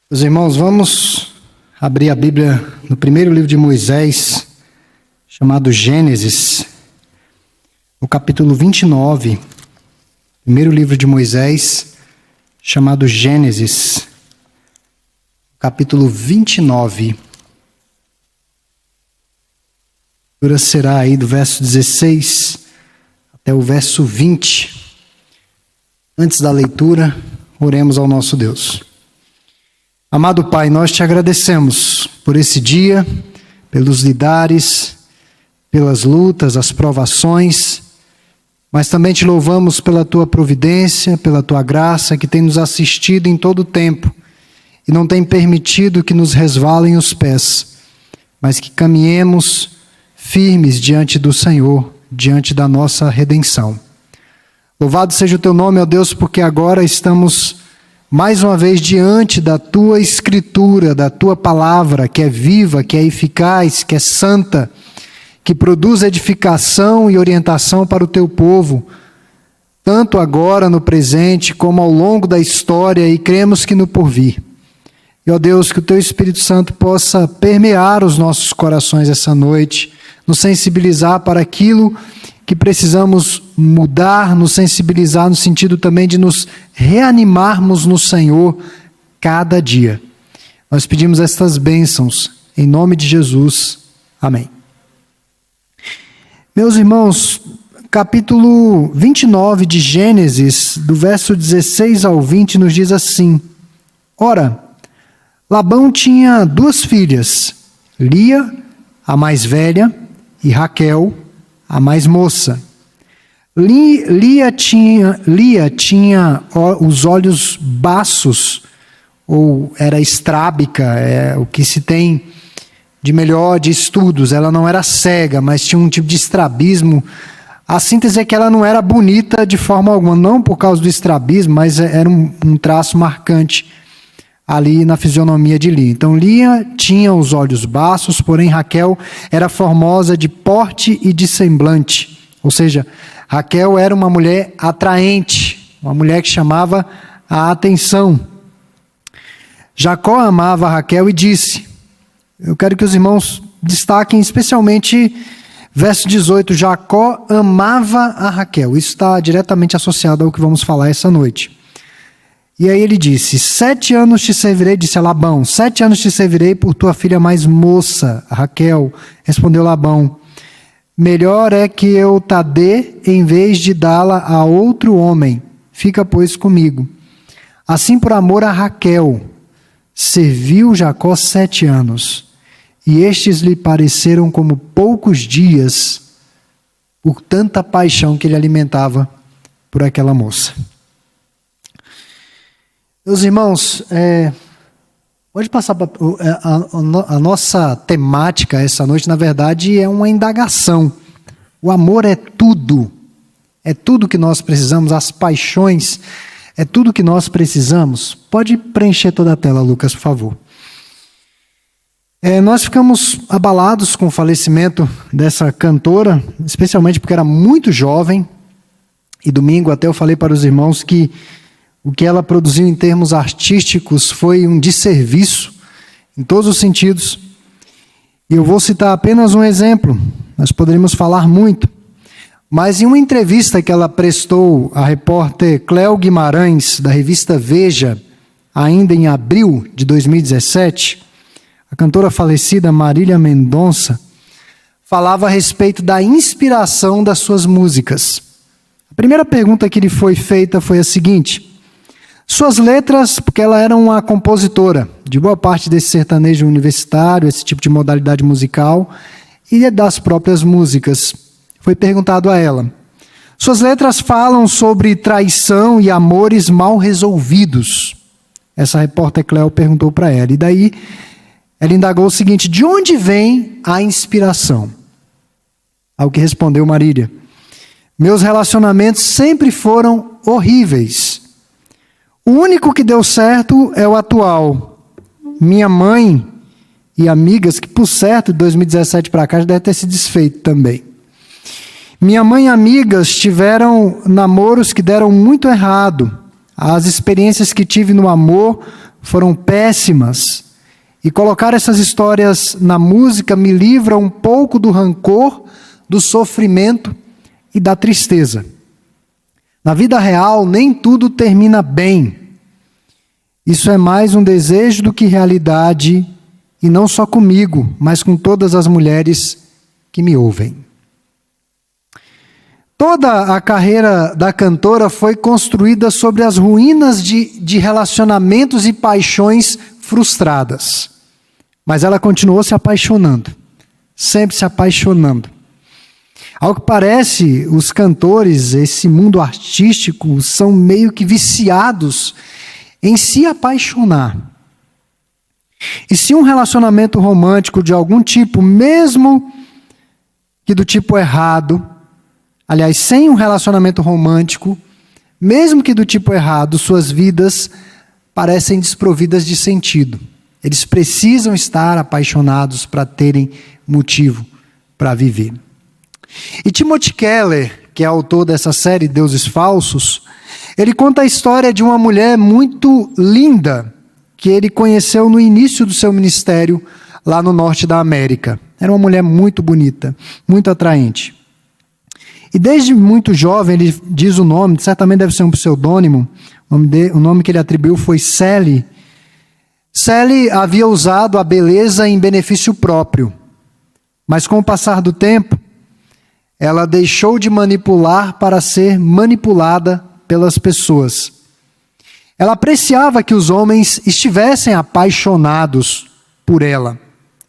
Meus irmãos, vamos abrir a Bíblia no primeiro livro de Moisés, chamado Gênesis, no capítulo 29. Primeiro livro de Moisés, chamado Gênesis, capítulo 29. A leitura será aí do verso 16 até o verso 20. Antes da leitura, oremos ao nosso Deus. Amado Pai, nós te agradecemos por esse dia, pelos lidares, pelas lutas, as provações, mas também te louvamos pela tua providência, pela tua graça que tem nos assistido em todo o tempo e não tem permitido que nos resvalem os pés, mas que caminhemos firmes diante do Senhor, diante da nossa redenção. Louvado seja o teu nome, ó Deus, porque agora estamos mais uma vez diante da tua escritura, da tua palavra, que é viva, que é eficaz, que é santa, que produz edificação e orientação para o teu povo, tanto agora no presente como ao longo da história, e cremos que no porvir. E ó Deus, que o teu Espírito Santo possa permear os nossos corações essa noite, nos sensibilizar para aquilo que precisamos mudar, nos sensibilizar no sentido também de nos reanimarmos no Senhor cada dia. Nós pedimos estas bênçãos em nome de Jesus. Amém. Meus irmãos, capítulo 29 de Gênesis, do verso 16 ao 20, nos diz assim: Ora, Labão tinha duas filhas, Lia, a mais velha, e Raquel, a mais moça. Lia tinha os olhos baços, ou era estrábica, o que se tem de melhor de estudos. Ela não era cega, mas tinha um tipo de estrabismo. A síntese é que ela não era bonita de forma alguma, não por causa do estrabismo, mas era um traço marcante ali na fisionomia de Lia. Então Lia tinha os olhos baços, porém Raquel era formosa de porte e de semblante. Ou seja, Raquel era uma mulher atraente, uma mulher que chamava a atenção. Jacó amava Raquel e disse, eu quero que os irmãos destaquem especialmente verso 18, Jacó amava a Raquel. Isso está diretamente associado ao que vamos falar essa noite. E aí ele disse, 7 anos te servirei, disse a Labão, 7 anos te servirei por tua filha mais moça, Raquel. Respondeu Labão, melhor é que eu ta dê em vez de dá-la a outro homem. Fica, pois, comigo. Assim, por amor a Raquel, serviu Jacó 7 anos, e estes lhe pareceram como poucos dias, por tanta paixão que ele alimentava por aquela moça. Meus irmãos, pode passar para a nossa temática essa noite, na verdade, é uma indagação. O amor é tudo que nós precisamos, as paixões, é tudo que nós precisamos. Pode preencher toda a tela, Lucas, por favor. Nós ficamos abalados com o falecimento dessa cantora, especialmente porque era muito jovem, e domingo até eu falei para os irmãos que o que ela produziu em termos artísticos foi um desserviço, em todos os sentidos. E eu vou citar apenas um exemplo, nós poderíamos falar muito. Mas em uma entrevista que ela prestou à repórter Cléo Guimarães, da revista Veja, ainda em abril de 2017, a cantora falecida Marília Mendonça falava a respeito da inspiração das suas músicas. A primeira pergunta que lhe foi feita foi a seguinte: suas letras, porque ela era uma compositora de boa parte desse sertanejo universitário, esse tipo de modalidade musical, e das próprias músicas. Foi perguntado a ela, suas letras falam sobre traição e amores mal resolvidos. Essa repórter Cléo perguntou para ela, e daí ela indagou o seguinte, de onde vem a inspiração? Ao que respondeu Marília, meus relacionamentos sempre foram horríveis. O único que deu certo é o atual. Minha mãe e amigas, que por certo, de 2017 para cá, já deve ter se desfeito também. Minha mãe e amigas tiveram namoros que deram muito errado. As experiências que tive no amor foram péssimas. E colocar essas histórias na música me livra um pouco do rancor, do sofrimento e da tristeza. Na vida real, nem tudo termina bem. Isso é mais um desejo do que realidade, e não só comigo, mas com todas as mulheres que me ouvem. Toda a carreira da cantora foi construída sobre as ruínas de relacionamentos e paixões frustradas. Mas ela continuou se apaixonando, sempre se apaixonando. Ao que parece, os cantores, esse mundo artístico, são meio que viciados em se apaixonar. E se um relacionamento romântico de algum tipo, mesmo que do tipo errado, aliás, sem um relacionamento romântico, mesmo que do tipo errado, suas vidas parecem desprovidas de sentido. Eles precisam estar apaixonados para terem motivo para viver. E Timothy Keller, que é autor dessa série Deuses Falsos, ele conta a história de uma mulher muito linda que ele conheceu no início do seu ministério lá no norte da América. Era uma mulher muito bonita, muito atraente. E desde muito jovem, ele diz o nome, certamente deve ser um pseudônimo, o nome que ele atribuiu foi Sally. Sally havia usado a beleza em benefício próprio, mas com o passar do tempo, ela deixou de manipular para ser manipulada pelas pessoas. Ela apreciava que os homens estivessem apaixonados por ela.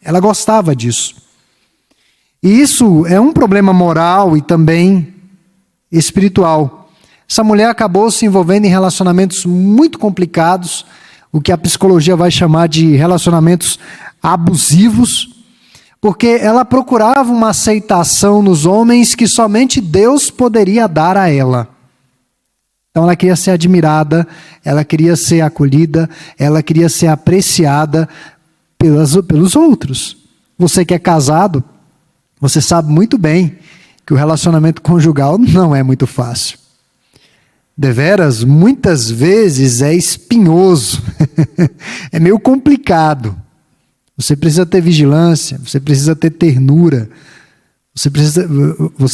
Ela gostava disso. E isso é um problema moral e também espiritual. Essa mulher acabou se envolvendo em relacionamentos muito complicados, o que a psicologia vai chamar de relacionamentos abusivos, porque ela procurava uma aceitação nos homens que somente Deus poderia dar a ela. Então ela queria ser admirada, ela queria ser acolhida, ela queria ser apreciada pelos outros. Você que é casado, você sabe muito bem que o relacionamento conjugal não é muito fácil. Deveras, muitas vezes é espinhoso, é meio complicado. Você precisa ter vigilância, você precisa ter ternura, você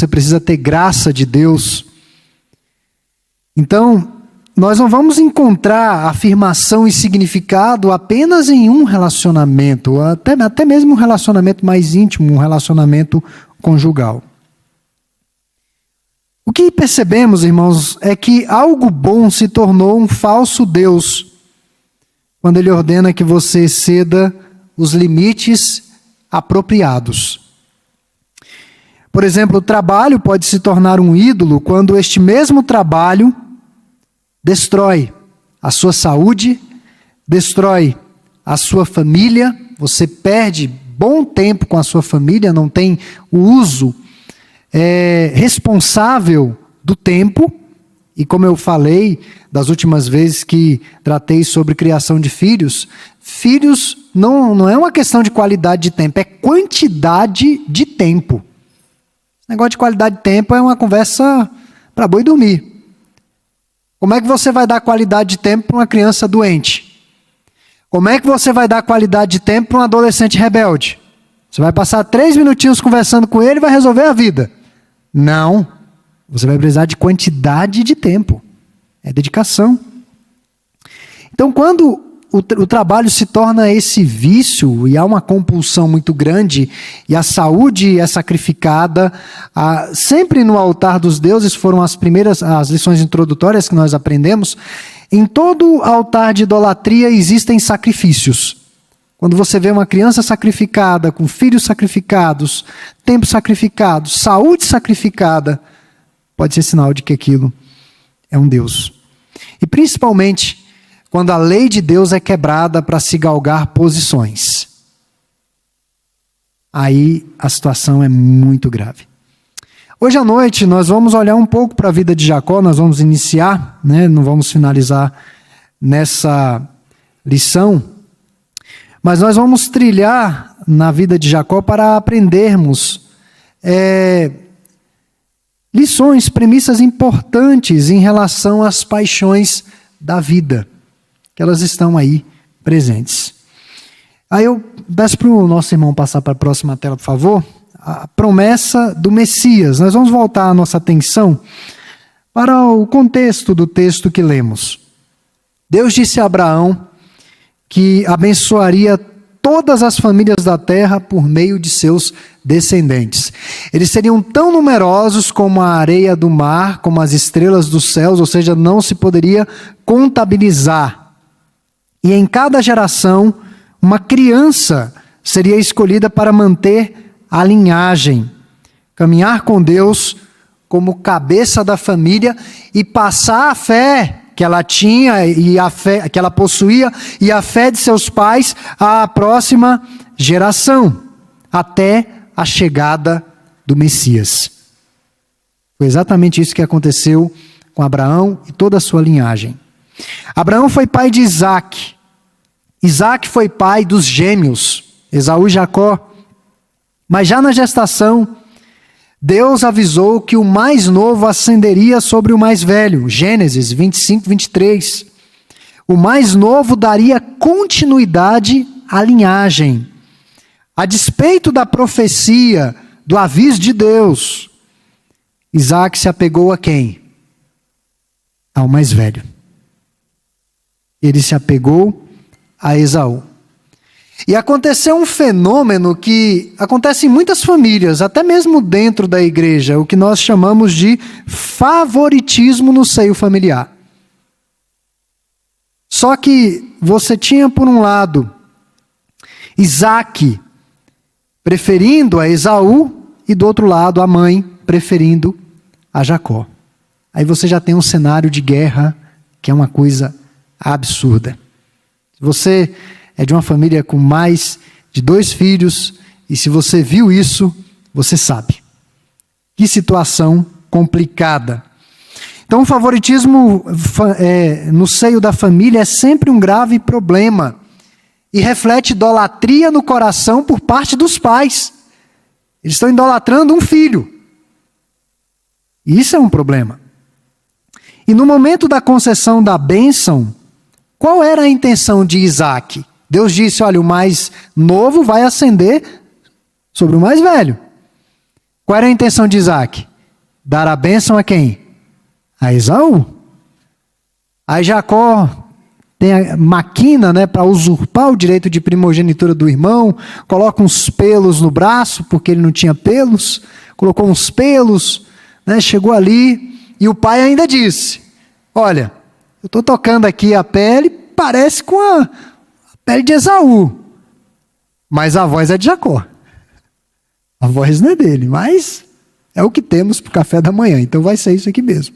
precisa ter graça de Deus. Então, nós não vamos encontrar afirmação e significado apenas em um relacionamento, até mesmo um relacionamento mais íntimo, um relacionamento conjugal. O que percebemos, irmãos, é que algo bom se tornou um falso Deus quando ele ordena que você ceda os limites apropriados. Por exemplo, o trabalho pode se tornar um ídolo quando este mesmo trabalho destrói a sua saúde, destrói a sua família, você perde bom tempo com a sua família, não tem o uso responsável do tempo. E como eu falei das últimas vezes que tratei sobre criação de filhos, filhos não é uma questão de qualidade de tempo, é quantidade de tempo. Esse negócio de qualidade de tempo é uma conversa para boi dormir. Como é que você vai dar qualidade de tempo para uma criança doente? Como é que você vai dar qualidade de tempo para um adolescente rebelde? Você vai passar 3 minutinhos conversando com ele e vai resolver a vida. Não. Você vai precisar de quantidade de tempo. É dedicação. Então, quando o trabalho se torna esse vício e há uma compulsão muito grande e a saúde é sacrificada, sempre no altar dos deuses foram as lições introdutórias que nós aprendemos. Em todo altar de idolatria existem sacrifícios. Quando você vê uma criança sacrificada, com filhos sacrificados, tempo sacrificado, saúde sacrificada, pode ser sinal de que aquilo é um Deus. E principalmente quando a lei de Deus é quebrada para se galgar posições. Aí a situação é muito grave. Hoje à noite nós vamos olhar um pouco para a vida de Jacó, nós vamos iniciar, não vamos finalizar nessa lição, mas nós vamos trilhar na vida de Jacó para aprendermos lições, premissas importantes em relação às paixões da vida, que elas estão aí presentes. Aí eu peço para o nosso irmão passar para a próxima tela, por favor. A promessa do Messias. Nós vamos voltar a nossa atenção para o contexto do texto que lemos. Deus disse a Abraão que abençoaria todas as famílias da terra por meio de seus descendentes. Eles seriam tão numerosos como a areia do mar, como as estrelas dos céus, ou seja, não se poderia contabilizar. E em cada geração, uma criança seria escolhida para manter a linhagem, caminhar com Deus como cabeça da família e passar a fé que ela tinha e a fé que ela possuía e a fé de seus pais à próxima geração, até a chegada do Messias. Foi exatamente isso que aconteceu com Abraão e toda a sua linhagem. Abraão foi pai de Isaque. Isaque foi pai dos gêmeos, Esaú e Jacó. Mas já na gestação, Deus avisou que o mais novo ascenderia sobre o mais velho. Gênesis 25, 23. O mais novo daria continuidade à linhagem. A despeito da profecia, do aviso de Deus, Isaque se apegou a quem? Ao mais velho. Ele se apegou a Esaú. E aconteceu um fenômeno que acontece em muitas famílias, até mesmo dentro da igreja, o que nós chamamos de favoritismo no seio familiar. Só que você tinha, por um lado, Isaque preferindo a Esaú e, do outro lado, a mãe preferindo a Jacó. Aí você já tem um cenário de guerra que é uma coisa absurda. Se você é de uma família com mais de 2 filhos, e se você viu isso, você sabe. Que situação complicada. Então, o favoritismo no seio da família é sempre um grave problema e reflete idolatria no coração por parte dos pais. Eles estão idolatrando um filho. E isso é um problema. E no momento da concessão da bênção, qual era a intenção de Isaque? Deus disse, olha, o mais novo vai ascender sobre o mais velho. Qual era a intenção de Isaque? Dar a bênção a quem? A Esaú. Aí Jacó tem a maquina, para usurpar o direito de primogenitura do irmão, coloca uns pelos no braço, porque ele não tinha pelos, colocou uns pelos, chegou ali, e o pai ainda disse, olha, eu estou tocando aqui a pele, parece com a pele de Esaú, mas a voz é de Jacó. A voz não é dele, mas é o que temos para o café da manhã, então vai ser isso aqui mesmo.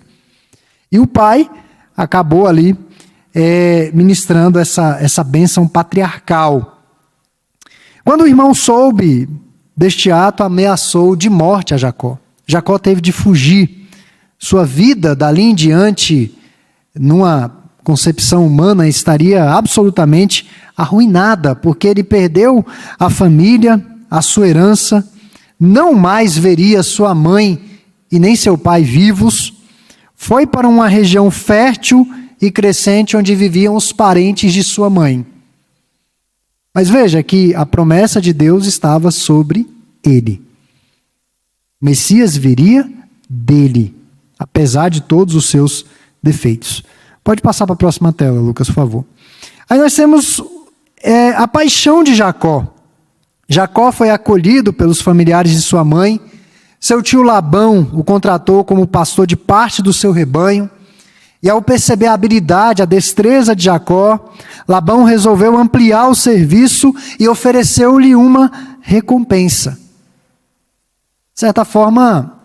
E o pai acabou ali ministrando essa bênção patriarcal. Quando o irmão soube deste ato, ameaçou de morte a Jacó. Jacó teve de fugir. Sua vida, dali em diante, numa concepção humana, estaria absolutamente arruinada, porque ele perdeu a família, a sua herança, não mais veria sua mãe e nem seu pai vivos, foi para uma região fértil e crescente onde viviam os parentes de sua mãe. Mas veja que a promessa de Deus estava sobre ele. O Messias viria dele, apesar de todos os seus defeitos. Pode passar para a próxima tela, Lucas, por favor. Aí nós temos a paixão de Jacó. Jacó foi acolhido pelos familiares de sua mãe. Seu tio Labão o contratou como pastor de parte do seu rebanho. E ao perceber a habilidade, a destreza de Jacó, Labão resolveu ampliar o serviço e ofereceu-lhe uma recompensa. De certa forma,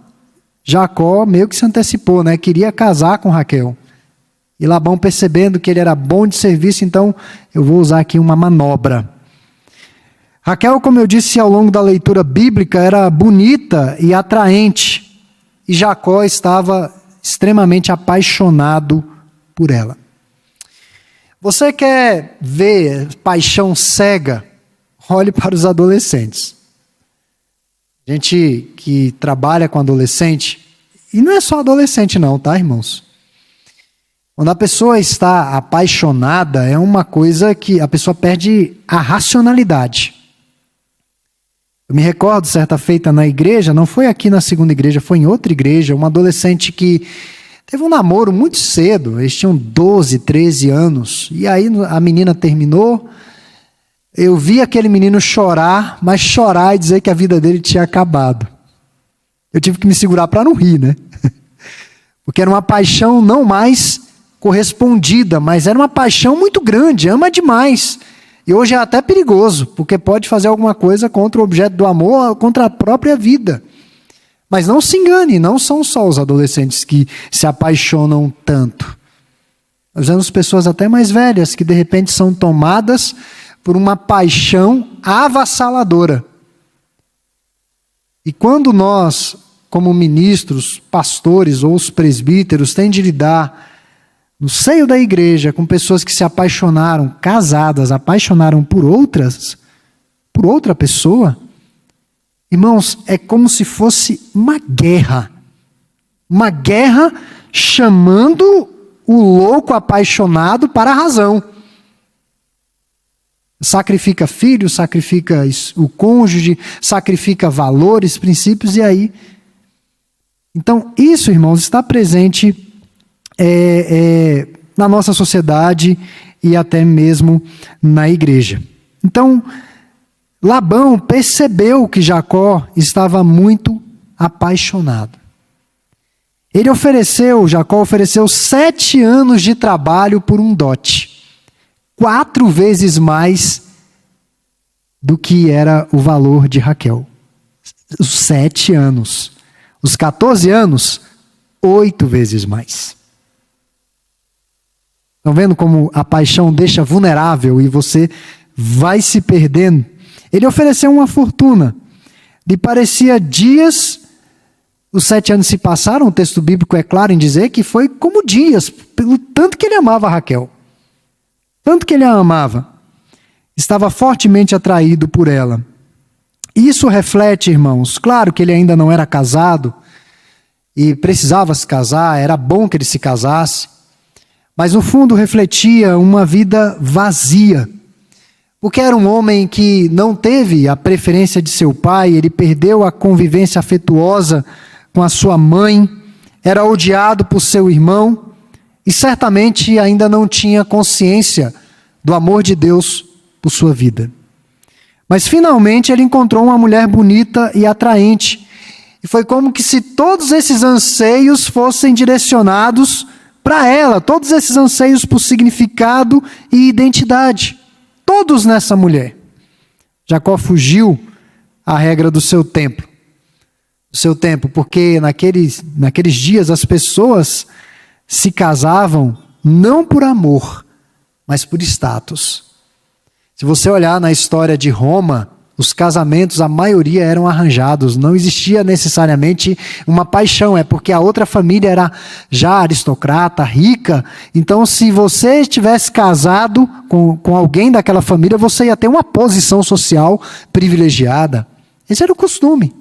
Jacó meio que se antecipou, queria casar com Raquel. E Labão, percebendo que ele era bom de serviço, então eu vou usar aqui uma manobra. Raquel, como eu disse ao longo da leitura bíblica, era bonita e atraente. E Jacó estava extremamente apaixonado por ela. Você quer ver paixão cega? Olhe para os adolescentes. Gente que trabalha com adolescente, e não é só adolescente não, tá, irmãos? Quando a pessoa está apaixonada, é uma coisa que a pessoa perde a racionalidade. Eu me recordo, certa feita na igreja, não foi aqui na segunda igreja, foi em outra igreja, uma adolescente que teve um namoro muito cedo, eles tinham 12, 13 anos, e aí a menina terminou, eu vi aquele menino chorar, mas chorar e dizer que a vida dele tinha acabado. Eu tive que me segurar para não rir, né? Porque era uma paixão não mais correspondida, mas era uma paixão muito grande, ama demais. E hoje é até perigoso, porque pode fazer alguma coisa contra o objeto do amor, contra a própria vida. Mas não se engane, não são só os adolescentes que se apaixonam tanto. Nós vemos pessoas até mais velhas que de repente são tomadas por uma paixão avassaladora. E quando nós, como ministros, pastores ou os presbíteros, têm de lidar no seio da igreja com pessoas que se apaixonaram, casadas, apaixonaram por outra pessoa, irmãos, é como se fosse uma guerra chamando o louco apaixonado para a razão. Sacrifica filho, sacrifica o cônjuge, sacrifica valores, princípios, e aí. Então, isso, irmãos, está presente na nossa sociedade e até mesmo na igreja. Então, Labão percebeu que Jacó estava muito apaixonado. Jacó ofereceu 7 anos de trabalho por um dote, 4 vezes mais do que era o valor de Raquel. Os 7 anos. Os 14 anos, 8 vezes mais. Estão vendo como a paixão deixa vulnerável e você vai se perdendo? Ele ofereceu uma fortuna. Lhe parecia dias, os 7 anos se passaram, o texto bíblico é claro em dizer que foi como dias, pelo tanto que ele amava Raquel. Tanto que ele a amava. Estava fortemente atraído por ela. Isso reflete, irmãos, claro que ele ainda não era casado e precisava se casar, era bom que ele se casasse, mas no fundo refletia uma vida vazia, porque era um homem que não teve a preferência de seu pai, ele perdeu a convivência afetuosa com a sua mãe, era odiado por seu irmão e certamente ainda não tinha consciência do amor de Deus por sua vida. Mas finalmente ele encontrou uma mulher bonita e atraente, e foi como que se todos esses anseios fossem direcionados para ela, todos esses anseios por significado e identidade, todos nessa mulher. Jacó fugiu à regra do seu tempo, porque naqueles dias as pessoas se casavam não por amor, mas por status. Se você olhar na história de Roma, os casamentos, a maioria eram arranjados, não existia necessariamente uma paixão, é porque a outra família era já aristocrata, rica, então se você estivesse casado com alguém daquela família, você ia ter uma posição social privilegiada. Esse era o costume,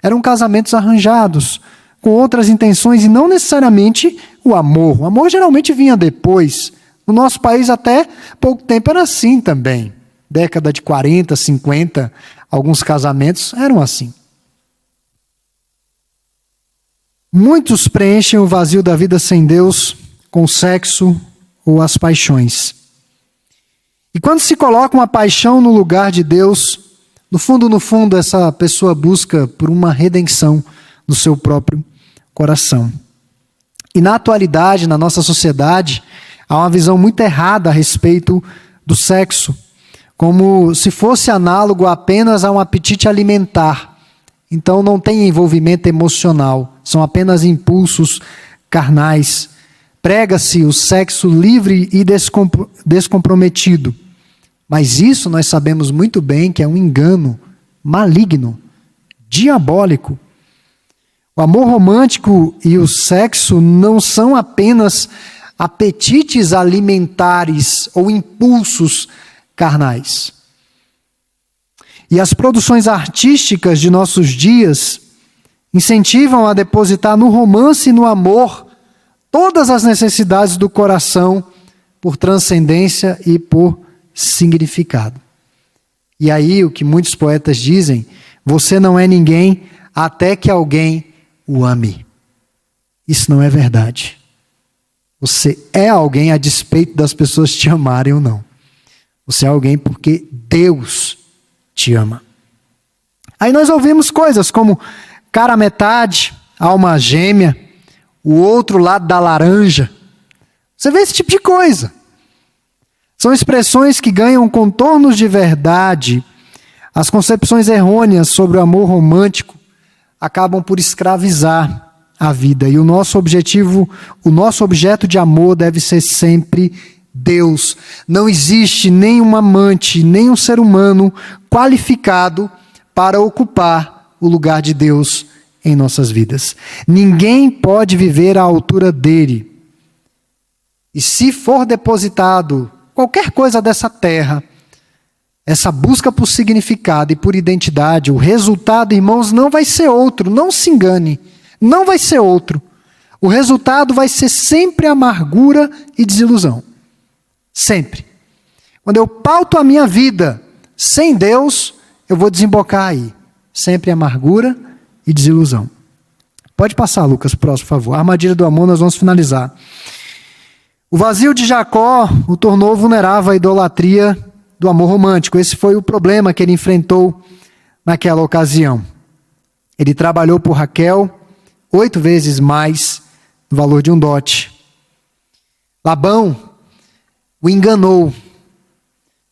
eram casamentos arranjados, com outras intenções e não necessariamente o amor. O amor geralmente vinha depois. No nosso país até pouco tempo era assim também. Década de 40, 50, alguns casamentos eram assim. Muitos preenchem o vazio da vida sem Deus com o sexo ou as paixões. E quando se coloca uma paixão no lugar de Deus, no fundo, essa pessoa busca por uma redenção no seu próprio coração. E na atualidade, na nossa sociedade, há uma visão muito errada a respeito do sexo, como se fosse análogo apenas a um apetite alimentar. Então não tem envolvimento emocional, são apenas impulsos carnais. Prega-se o sexo livre e descomprometido. Mas isso nós sabemos muito bem que é um engano maligno, diabólico. O amor romântico e o sexo não são apenas apetites alimentares ou impulsos carnais. E as produções artísticas de nossos dias incentivam a depositar no romance e no amor todas as necessidades do coração por transcendência e por significado. E aí o que muitos poetas dizem, você não é ninguém até que alguém o ame. Isso não é verdade. Você é alguém a despeito das pessoas te amarem ou não. Você é alguém porque Deus te ama. Aí nós ouvimos coisas como cara metade, alma gêmea, o outro lado da laranja. Você vê esse tipo de coisa. São expressões que ganham contornos de verdade. As concepções errôneas sobre o amor romântico acabam por escravizar a vida. E o nosso objetivo, o nosso objeto de amor deve ser sempre Deus. Não existe nenhum amante, nenhum ser humano qualificado para ocupar o lugar de Deus em nossas vidas. Ninguém pode viver à altura dele. E se for depositado qualquer coisa dessa terra, essa busca por significado e por identidade, o resultado, irmãos, não vai ser outro, não se engane, não vai ser outro. O resultado vai ser sempre amargura e desilusão. Sempre. Quando eu pauto a minha vida sem Deus, eu vou desembocar aí. Sempre amargura e desilusão. Pode passar, Lucas, próximo, por favor. A armadilha do amor, nós vamos finalizar. O vazio de Jacó o tornou vulnerável à idolatria do amor romântico. Esse foi o problema que ele enfrentou naquela ocasião. Ele trabalhou por Raquel 8 vezes mais no valor de um dote. Labão o enganou,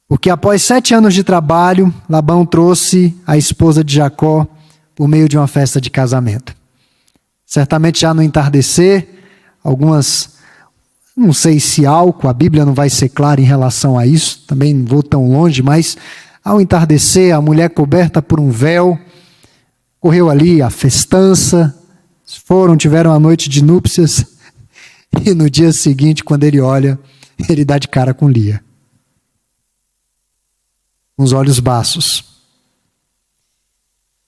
porque após 7 anos de trabalho, Labão trouxe a esposa de Jacó por meio de uma festa de casamento. Certamente já no entardecer, não sei se álcool, a Bíblia não vai ser clara em relação a isso, também não vou tão longe, mas ao entardecer, a mulher coberta por um véu, correu ali a festança, tiveram a noite de núpcias, e no dia seguinte, quando ele olha, ele dá de cara com Lia. Com os olhos baços.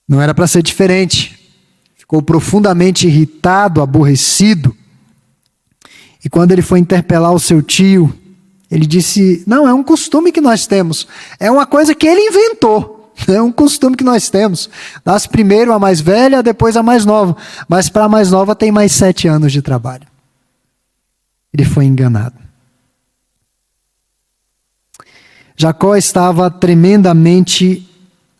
Não era para ser diferente. Ficou profundamente irritado, aborrecido. E quando ele foi interpelar o seu tio, ele disse, não, é um costume que nós temos. É uma coisa que ele inventou. É um costume que nós temos. Nasce primeiro a mais velha, depois a mais nova. Mas para a mais nova tem mais 7 anos de trabalho. Ele foi enganado. Jacó estava tremendamente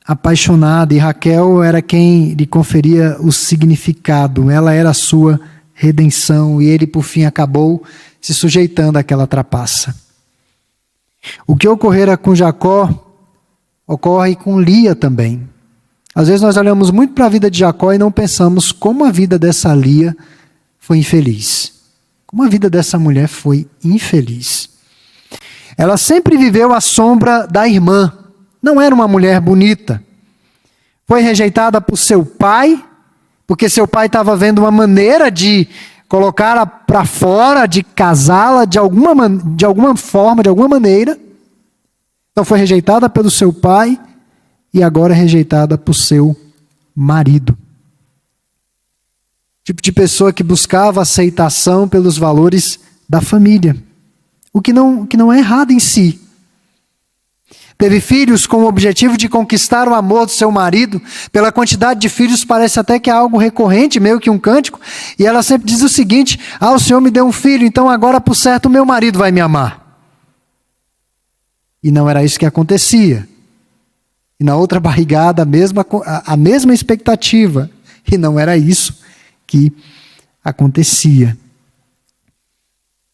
apaixonado e Raquel era quem lhe conferia o significado. Ela era a sua redenção e ele, por fim, acabou se sujeitando àquela trapaça. O que ocorrera com Jacó ocorre com Lia também. Às vezes nós olhamos muito para a vida de Jacó e não pensamos como a vida dessa Lia foi infeliz. Como a vida dessa mulher foi infeliz. Ela sempre viveu à sombra da irmã. Não era uma mulher bonita. Foi rejeitada por seu pai, porque seu pai estava vendo uma maneira de colocá-la para fora, de casá-la de alguma forma, de alguma maneira. Então foi rejeitada pelo seu pai e agora é rejeitada por seu marido. Tipo de pessoa que buscava aceitação pelos valores da família. O que não é errado em si. Teve filhos com o objetivo de conquistar o amor do seu marido. Pela quantidade de filhos parece até que é algo recorrente, meio que um cântico. E ela sempre diz o seguinte, o Senhor me deu um filho, então agora por certo o meu marido vai me amar. E não era isso que acontecia. E na outra barrigada a mesma expectativa. E não era isso que acontecia.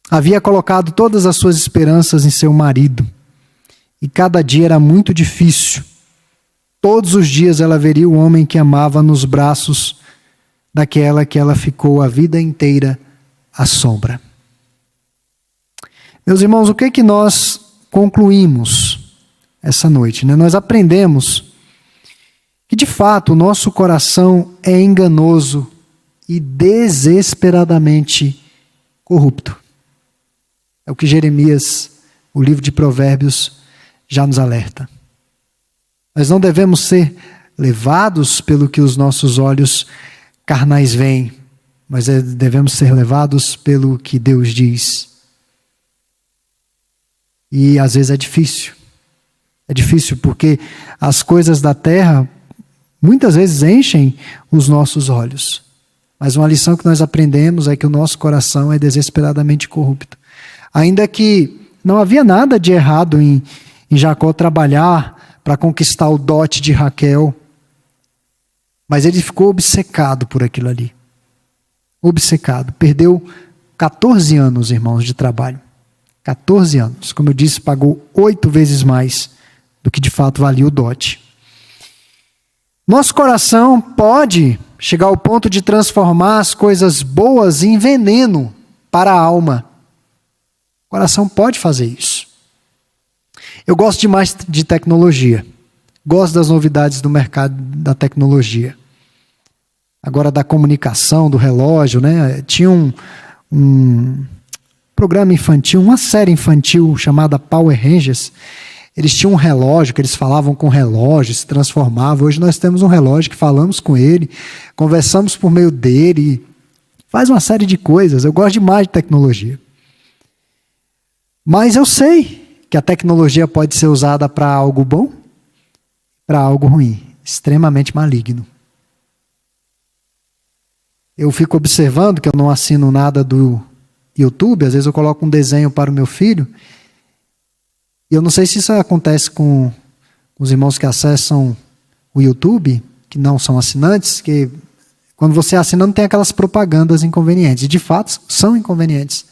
Havia colocado todas as suas esperanças em seu marido. E cada dia era muito difícil. Todos os dias ela veria o homem que amava nos braços daquela que ela ficou a vida inteira à sombra. Meus irmãos, o que é que nós concluímos essa noite? Nós aprendemos que de fato o nosso coração é enganoso e desesperadamente corrupto. É o que Jeremias, o livro de Provérbios, já nos alerta. Nós não devemos ser levados pelo que os nossos olhos carnais veem, mas devemos ser levados pelo que Deus diz. E às vezes é difícil. É difícil porque as coisas da terra muitas vezes enchem os nossos olhos. Mas uma lição que nós aprendemos é que o nosso coração é desesperadamente corrupto. Ainda que não havia nada de errado em Jacó trabalhar para conquistar o dote de Raquel, mas ele ficou obcecado por aquilo ali. Obcecado. Perdeu 14 anos, irmãos, de trabalho. 14 anos. Como eu disse, pagou 8 vezes mais do que de fato valia o dote. Nosso coração pode chegar ao ponto de transformar as coisas boas em veneno para a alma. O coração pode fazer isso. Eu gosto demais de tecnologia. Gosto das novidades do mercado da tecnologia. Agora da comunicação, do relógio, né? Tinha um programa infantil, uma série infantil chamada Power Rangers. Eles tinham um relógio, que eles falavam com o relógio, se transformavam. Hoje nós temos um relógio que falamos com ele, conversamos por meio dele, faz uma série de coisas. Eu gosto demais de tecnologia. Mas eu sei que a tecnologia pode ser usada para algo bom, para algo ruim, extremamente maligno. Eu fico observando que eu não assino nada do YouTube, às vezes eu coloco um desenho para o meu filho, e eu não sei se isso acontece com os irmãos que acessam o YouTube, que não são assinantes, que quando você assina não tem aquelas propagandas inconvenientes, e de fato são inconvenientes.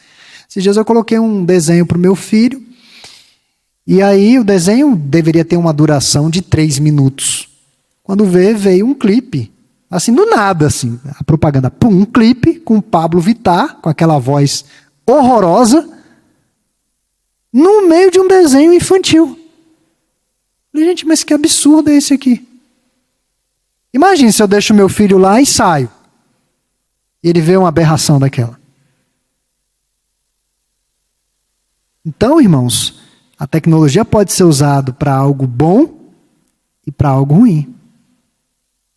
Esses dias eu coloquei um desenho para o meu filho, e aí o desenho deveria ter uma duração de 3 minutos. Quando veio um clipe, assim, do nada, assim, a propaganda, pum, um clipe com o Pablo Vittar, com aquela voz horrorosa, no meio de um desenho infantil. Falei, gente, mas que absurdo é esse aqui? Imagine se eu deixo meu filho lá e saio. E ele vê uma aberração daquela. Então, irmãos, a tecnologia pode ser usada para algo bom e para algo ruim.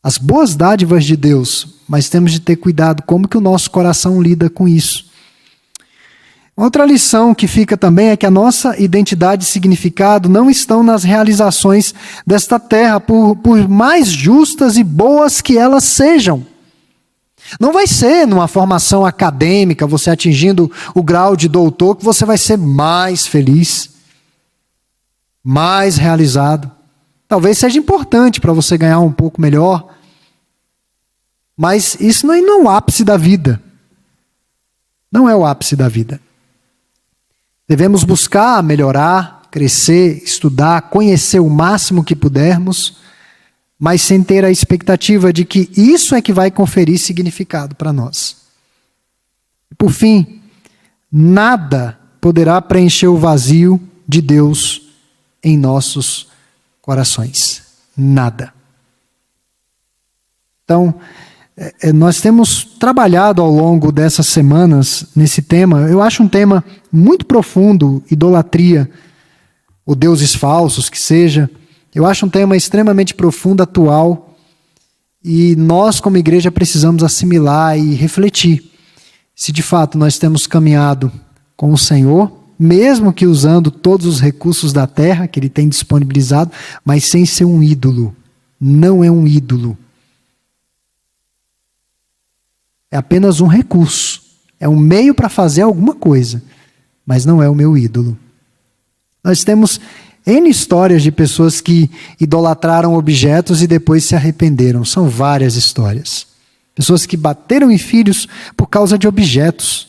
As boas dádivas de Deus, mas temos de ter cuidado como que o nosso coração lida com isso. Outra lição que fica também é que a nossa identidade e significado não estão nas realizações desta terra, por mais justas e boas que elas sejam. Não vai ser numa formação acadêmica, você atingindo o grau de doutor, que você vai ser mais feliz, mais realizado. Talvez seja importante para você ganhar um pouco melhor, mas isso não é o ápice da vida. Não é o ápice da vida. Devemos buscar melhorar, crescer, estudar, conhecer o máximo que pudermos, mas sem ter a expectativa de que isso é que vai conferir significado para nós. Por fim, nada poderá preencher o vazio de Deus em nossos corações. Nada. Então, nós temos trabalhado ao longo dessas semanas nesse tema. Eu acho um tema muito profundo, idolatria, ou deuses falsos, que seja. Eu acho um tema extremamente profundo, atual, e nós como igreja precisamos assimilar e refletir se de fato nós temos caminhado com o Senhor, mesmo que usando todos os recursos da terra que Ele tem disponibilizado, mas sem ser um ídolo. Não é um ídolo. É apenas um recurso. É um meio para fazer alguma coisa, mas não é o meu ídolo. Nós temos N histórias de pessoas que idolatraram objetos e depois se arrependeram. São várias histórias. Pessoas que bateram em filhos por causa de objetos.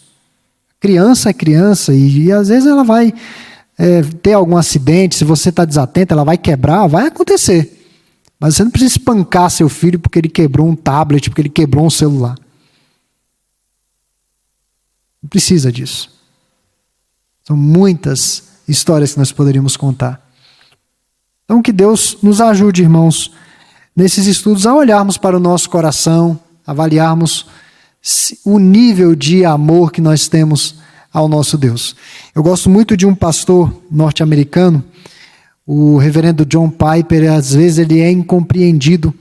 Criança é criança e às vezes ela vai ter algum acidente. Se você está desatento, ela vai quebrar, vai acontecer. Mas você não precisa espancar seu filho porque ele quebrou um tablet, porque ele quebrou um celular. Não precisa disso. São muitas histórias que nós poderíamos contar. Então que Deus nos ajude, irmãos, nesses estudos a olharmos para o nosso coração, avaliarmos o nível de amor que nós temos ao nosso Deus. Eu gosto muito de um pastor norte-americano, o reverendo John Piper. Às vezes ele é incompreendido,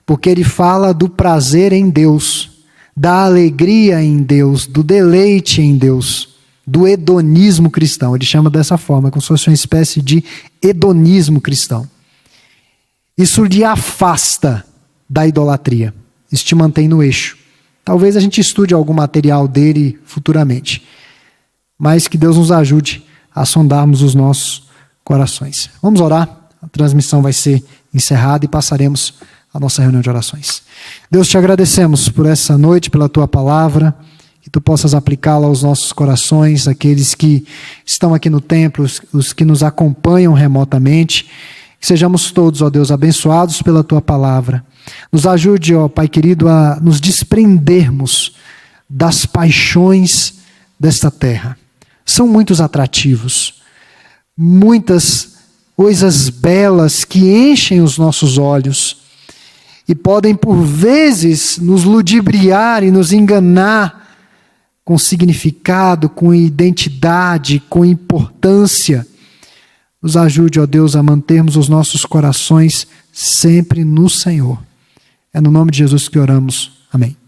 porque ele fala do prazer em Deus, da alegria em Deus, do deleite em Deus, do hedonismo cristão. Ele chama dessa forma, como se fosse uma espécie de hedonismo cristão. Isso lhe afasta da idolatria. Isso te mantém no eixo. Talvez a gente estude algum material dele futuramente. Mas que Deus nos ajude a sondarmos os nossos corações. Vamos orar. A transmissão vai ser encerrada e passaremos a nossa reunião de orações. Deus, te agradecemos por essa noite, pela tua palavra, que tu possas aplicá-la aos nossos corações, aqueles que estão aqui no templo, os que nos acompanham remotamente. Que sejamos todos, ó Deus, abençoados pela tua palavra. Nos ajude, ó Pai querido, a nos desprendermos das paixões desta terra. São muitos atrativos, muitas coisas belas que enchem os nossos olhos e podem, por vezes, nos ludibriar e nos enganar com significado, com identidade, com importância. Nos ajude, ó Deus, a mantermos os nossos corações sempre no Senhor. É no nome de Jesus que oramos. Amém.